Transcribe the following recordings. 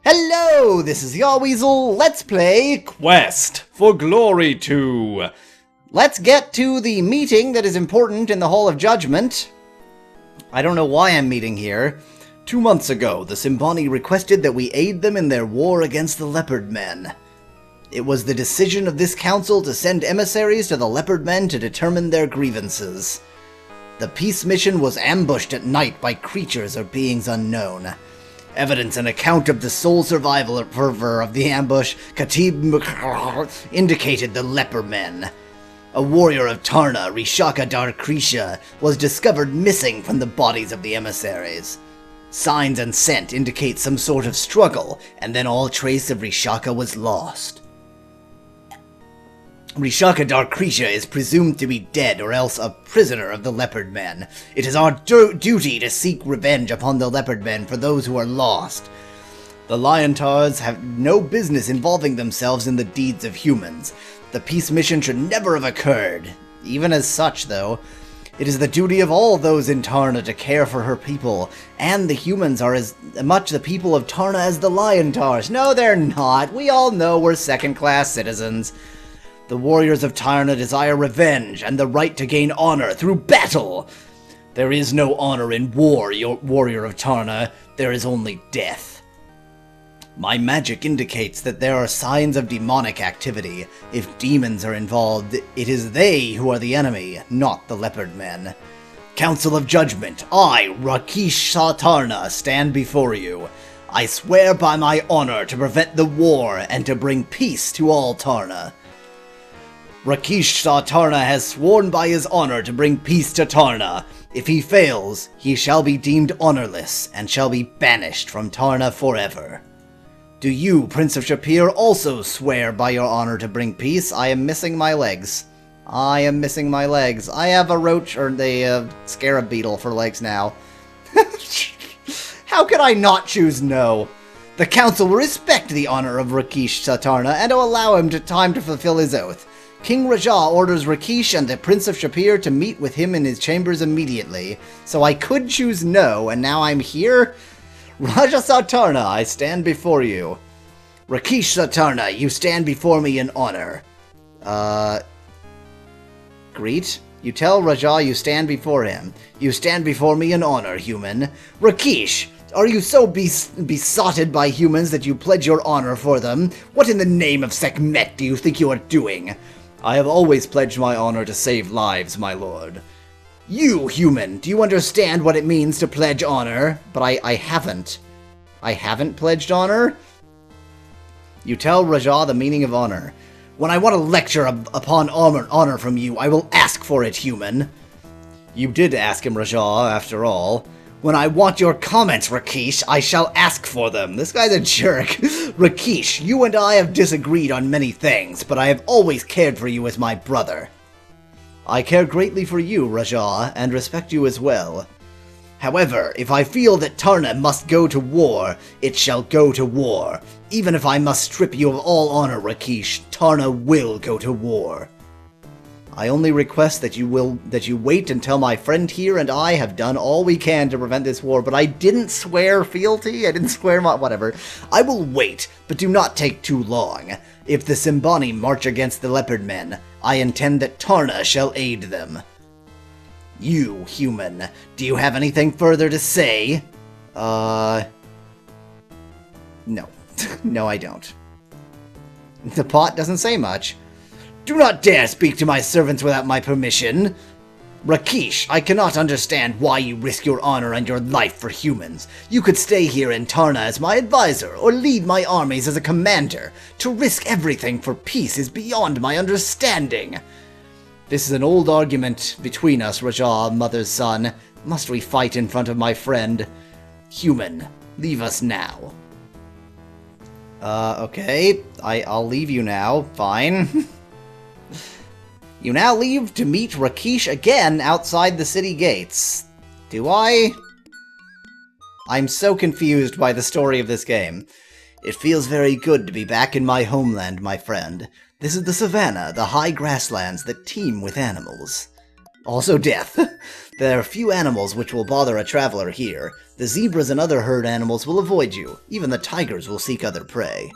Hello, this is Yahweasel. Let's play Quest for Glory 2. Let's get to the meeting that is important in the Hall of Judgment. I don't know why I'm meeting here. 2 months ago, the Simbani requested that we aid them in their war against the Leopard Men. It was the decision of this council to send emissaries to the Leopard Men to determine their grievances. The peace mission was ambushed at night by creatures or beings unknown. Evidence and account of the sole survivor of the ambush, Khatib, indicated the Leopard Men. A warrior of Tarna, Rishaka Darkrisha, was discovered missing from the bodies of the emissaries. Signs and scent indicate some sort of struggle, and then all trace of Rishaka was lost. Rishaka Darkrisha is presumed to be dead or else a prisoner of the Leopard Men. It is our duty to seek revenge upon the Leopard Men for those who are lost. The Liontars have no business involving themselves in the deeds of humans. The peace mission should never have occurred. Even as such, though, it is the duty of all those in Tarna to care for her people, and the humans are as much the people of Tarna as the Liontars. No, they're not. We all know we're second-class citizens. The warriors of Tarna desire revenge and the right to gain honor through battle. There is no honor in war, warrior of Tarna. There is only death. My magic indicates that there are signs of demonic activity. If demons are involved, it is they who are the enemy, not the Leopard Men. Council of Judgment, I, Rakesh Tarna, stand before you. I swear by my honor to prevent the war and to bring peace to all Tarna. Rakesh Tarna has sworn by his honor to bring peace to Tarna. If he fails, he shall be deemed honorless and shall be banished from Tarna forever. Do you, Prince of Shapir, also swear by your honor to bring peace? I am missing my legs. I am missing my legs. I have a roach or the scarab beetle for legs now. How could I not choose no? The council will respect the honor of Rakesh Tarna and will allow him time to fulfill his oath. King Raja orders Rakesh and the Prince of Shapir to meet with him in his chambers immediately. So I could choose no, and now I'm here? Raja Satarna, I stand before you. Rakesh Satarna, you stand before me in honor. Greet? You tell Raja you stand before him. You stand before me in honor, human. Rakesh, are you so besotted by humans that you pledge your honor for them? What in the name of Sekhmet do you think you are doing? I have always pledged my honor to save lives, my lord. You, human, do you understand what it means to pledge honor? But I haven't. I haven't pledged honor? You tell Raja the meaning of honor. When I want to lecture upon honor from you, I will ask for it, human. You did ask him, Raja, after all. When I want your comments, Rakesh, I shall ask for them. This guy's a jerk. Rakesh, you and I have disagreed on many things, but I have always cared for you as my brother. I care greatly for you, Raja, and respect you as well. However, if I feel that Tarna must go to war, it shall go to war. Even if I must strip you of all honor, Rakesh, Tarna will go to war. I only request that you wait until my friend here and I have done all we can to prevent this war, but I didn't swear fealty, I didn't swear whatever. I will wait, but do not take too long. If the Simbani march against the Leopard Men, I intend that Tarna shall aid them. You, human, do you have anything further to say? No. No, I don't. The pot doesn't say much. Do not dare speak to my servants without my permission. Rakesh, I cannot understand why you risk your honor and your life for humans. You could stay here in Tarna as my advisor, or lead my armies as a commander. To risk everything for peace is beyond my understanding. This is an old argument between us, Raja, mother's son. Must we fight in front of my friend? Human, leave us now. Okay. I'll leave you now. Fine. You now leave to meet Rakesh again outside the city gates. Do I? I'm so confused by the story of this game. It feels very good to be back in my homeland, my friend. This is the savannah, the high grasslands that teem with animals. Also death. There are few animals which will bother a traveler here. The zebras and other herd animals will avoid you. Even the tigers will seek other prey.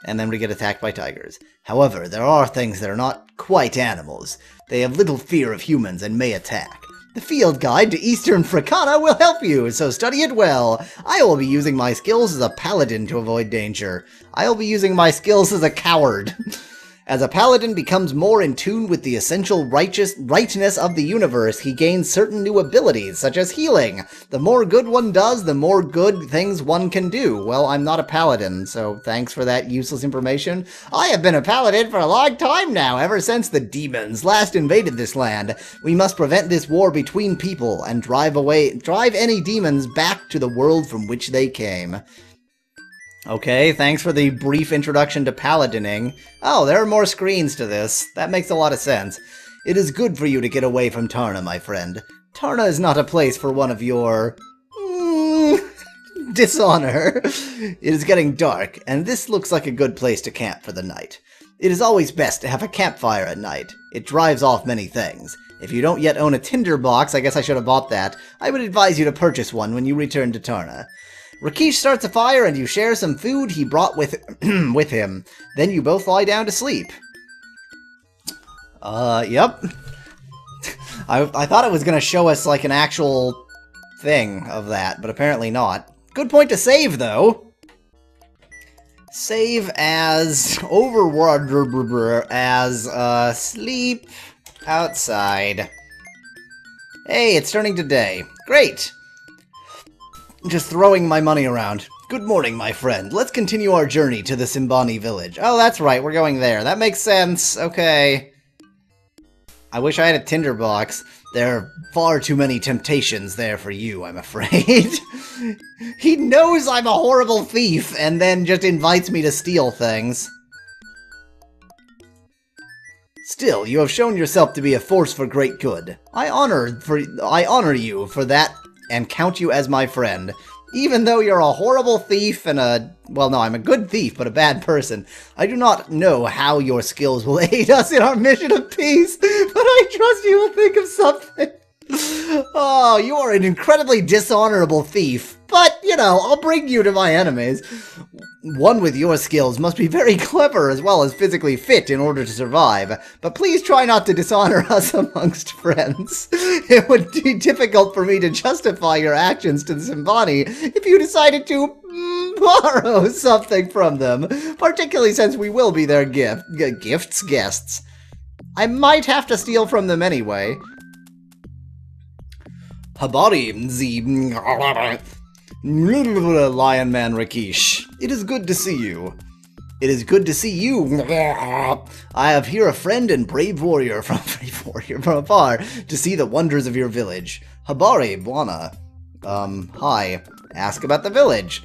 And then we get attacked by tigers. However, there are things that are not quite animals. They have little fear of humans and may attack. The field guide to Eastern Fricana will help you, so study it well. I will be using my skills as a paladin to avoid danger. I will be using my skills as a coward. As a paladin becomes more in tune with the essential rightness of the universe, he gains certain new abilities, such as healing. The more good one does, the more good things one can do. Well, I'm not a paladin, so thanks for that useless information. I have been a paladin for a long time now, ever since the demons last invaded this land. We must prevent this war between people and drive any demons back to the world from which they came. Okay, thanks for the brief introduction to paladining. Oh, there are more screens to this. That makes a lot of sense. It is good for you to get away from Tarna, my friend. Tarna is not a place for one of your... dishonor. It is getting dark, and this looks like a good place to camp for the night. It is always best to have a campfire at night. It drives off many things. If you don't yet own a tinderbox, I guess I should have bought that, I would advise you to purchase one when you return to Tarna. Rakesh starts a fire and you share some food he brought with him. Then you both lie down to sleep. Yep. I thought it was going to show us like an actual thing of that, but apparently not. Good point to save, though. Save as sleep outside. Hey, it's turning to day. Great. Just throwing my money around. Good morning, my friend. Let's continue our journey to the Simbani village. Oh, that's right, we're going there. That makes sense. Okay. I wish I had a tinderbox. There are far too many temptations there for you, I'm afraid. He knows I'm a horrible thief, and then just invites me to steal things. Still, you have shown yourself to be a force for great good. I honor you for that and count you as my friend. Even though you're a horrible thief and well, no, I'm a good thief, but a bad person. I do not know how your skills will aid us in our mission of peace, but I trust you will think of something. Oh, you are an incredibly dishonorable thief, but, you know, I'll bring you to my enemies. One with your skills must be very clever as well as physically fit in order to survive, but please try not to dishonor us amongst friends. It would be difficult for me to justify your actions to the Simbani if you decided to borrow something from them, particularly since we will be their guests. I might have to steal from them anyway. Habari, Lion Man Rakesh. It is good to see you. It is good to see you. I have here a friend and brave warrior from afar to see the wonders of your village. Habari, Bwana. Hi. Ask about the village.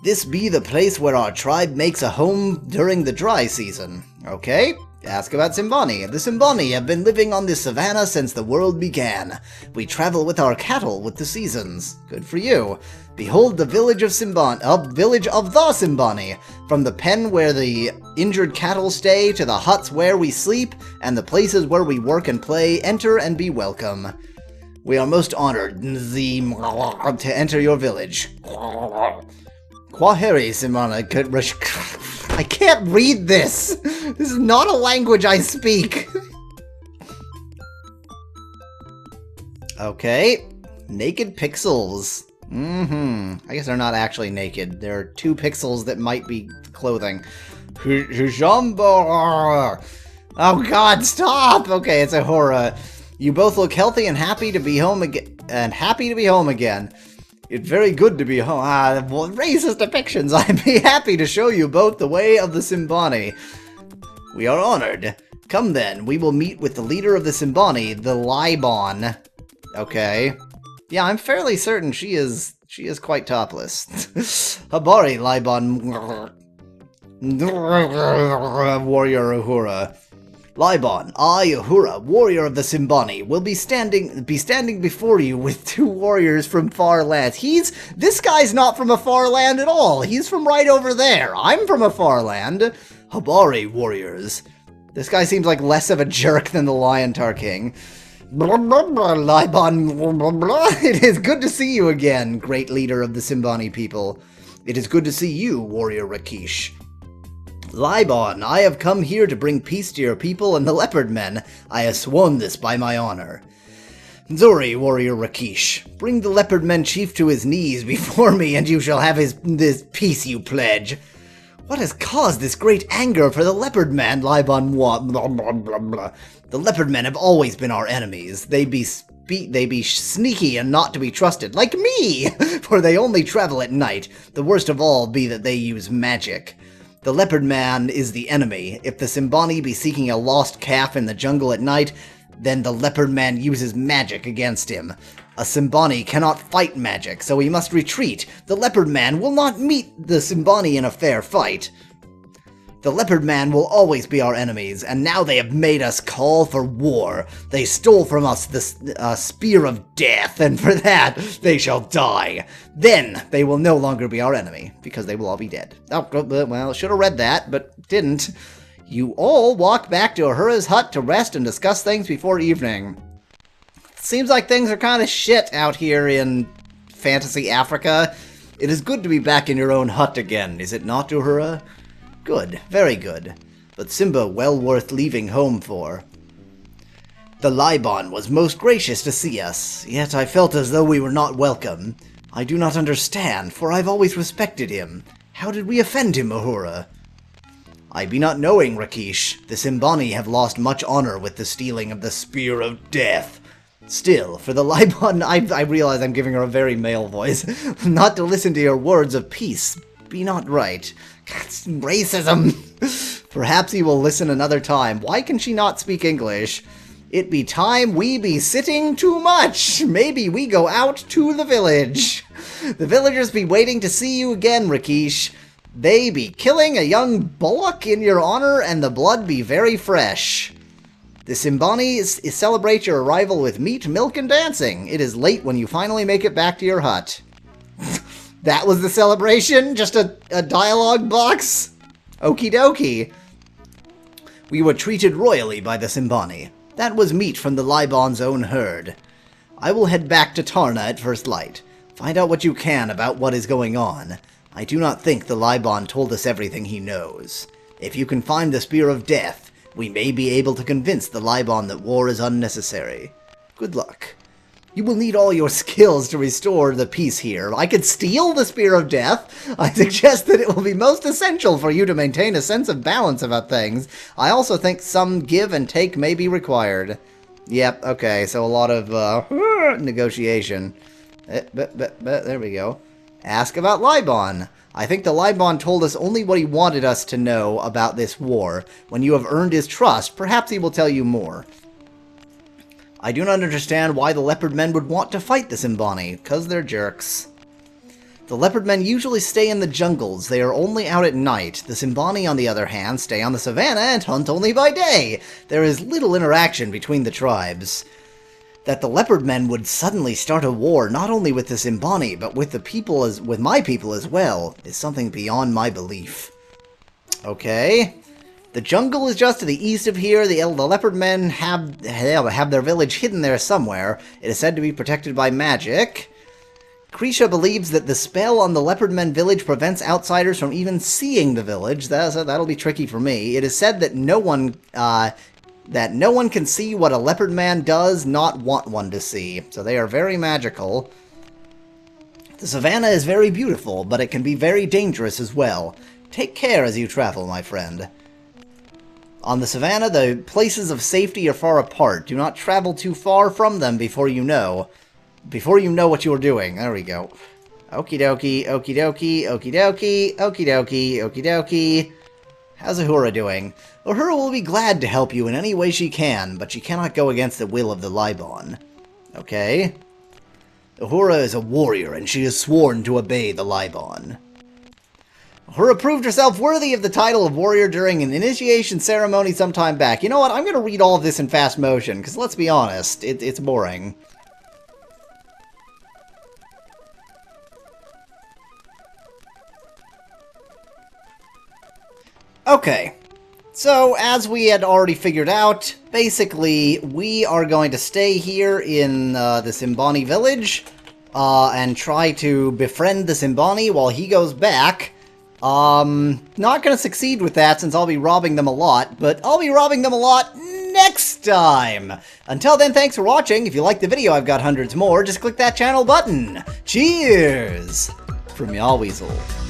This be the place where our tribe makes a home during the dry season. Okay. Ask about Simbani. The Simbani have been living on this savannah since the world began. We travel with our cattle with the seasons. Good for you. Behold the village of Simbani, village of the Simbani. From the pen where the injured cattle stay to the huts where we sleep and the places where we work and play, enter and be welcome. We are most honored to enter your village. Kwaheri Simbani. I can't read this! This is not a language I speak! Okay. Naked pixels. I guess they're not actually naked. There are 2 pixels that might be clothing. Oh god, stop! Okay, it's a horror. You both look healthy and happy to be home again. It's very good to be home. Racist depictions. I'd be happy to show you both the way of the Simbani. We are honored. Come then, we will meet with the leader of the Simbani, the Libon. Okay. Yeah, I'm fairly certain she is quite topless. Habari, Libon. Warrior Uhura. Libon, I, Uhura, warrior of the Simbani, will be standing before you with 2 warriors from far lands. This guy's not from a far land at all. He's from right over there. I'm from a far land. Habari, warriors. This guy seems like less of a jerk than the Liontar King. Blah, blah, blah, Liban, blah, blah, blah. It is good to see you again, great leader of the Simbani people. It is good to see you, warrior Rakish. Liban, I have come here to bring peace to your people and the leopard men. I have sworn this by my honor. Zuri, warrior Rakish, bring the leopard men chief to his knees before me, and you shall have this peace you pledge. What has caused this great anger for the leopard men, Liban? Blah, blah, blah, blah. The leopard men have always been our enemies. They be sneaky and not to be trusted, like me, for they only travel at night. The worst of all be that they use magic. The leopard man is the enemy. If the Simbani be seeking a lost calf in the jungle at night, then the leopard man uses magic against him. A Simbani cannot fight magic, so he must retreat. The leopard man will not meet the Simbani in a fair fight. The leopard man will always be our enemies, and now they have made us call for war. They stole from us the spear of death, and for that they shall die. Then they will no longer be our enemy, because they will all be dead. Oh, well, should have read that, but didn't. You all walk back to Ahura's hut to rest and discuss things before evening. Seems like things are kind of shit out here in Fantasy Africa. It is good to be back in your own hut again, is it not, Ahura? Good, very good. But Simba well worth leaving home for. The Liban was most gracious to see us, yet I felt as though we were not welcome. I do not understand, for I've always respected him. How did we offend him, Ahura? I be not knowing, Rakish. The Simbani have lost much honor with the stealing of the Spear of Death. Still, for the Liban, I realize I'm giving her a very male voice, not to listen to your words of peace. Be not right. Racism! Perhaps he will listen another time. Why can she not speak English? It be time we be sitting too much. Maybe we go out to the village. The villagers be waiting to see you again, Rakish. They be killing a young bullock in your honor, and the blood be very fresh. The Simbani celebrate your arrival with meat, milk, and dancing. It is late when you finally make it back to your hut. That was the celebration? Just a dialogue box? Okie dokie. We were treated royally by the Simbani. That was meat from the Liban's own herd. I will head back to Tarna at first light. Find out what you can about what is going on. I do not think the Liban told us everything he knows. If you can find the Spear of Death, we may be able to convince the Liban that war is unnecessary. Good luck. You will need all your skills to restore the peace here. I could steal the Spear of Death. I suggest that it will be most essential for you to maintain a sense of balance about things. I also think some give and take may be required. Yep, okay, so a lot of negotiation. There we go. Ask about Liban. I think the Liban told us only what he wanted us to know about this war. When you have earned his trust, perhaps he will tell you more. I do not understand why the leopard men would want to fight the Simbani, because they're jerks. The leopard men usually stay in the jungles. They are only out at night. The Simbani, on the other hand, stay on the savannah and hunt only by day. There is little interaction between the tribes. That the leopard men would suddenly start a war not only with the Simbani, but with with my people as well, is something beyond my belief. Okay. The jungle is just to the east of here. The leopard men have their village hidden there somewhere. It is said to be protected by magic. Krisha believes that the spell on the leopard men village prevents outsiders from even seeing the village. That'll be tricky for me. It is said that no one can see what a leopard man does not want one to see. So they are very magical. The savannah is very beautiful, but it can be very dangerous as well. Take care as you travel, my friend. On the savannah, the places of safety are far apart. Do not travel too far from them before you know what you are doing. There we go. Okie dokie, okie dokie, okie dokie, okie dokie, okie dokie. How's Ahura doing? Ahura will be glad to help you in any way she can, but she cannot go against the will of the Liban. Okay? Ahura is a warrior, and she is sworn to obey the Liban. Ahura proved herself worthy of the title of warrior during an initiation ceremony some time back. You know what? I'm going to read all of this in fast motion, because let's be honest, it's boring. Okay. So, as we had already figured out, basically, we are going to stay here in the Simbani village, and try to befriend the Simbani while he goes back. Not gonna succeed with that since I'll be robbing them a lot, but I'll be robbing them a lot next time! Until then, thanks for watching. If you liked the video, I've got hundreds more. Just click that channel button. Cheers! From Yahweasel.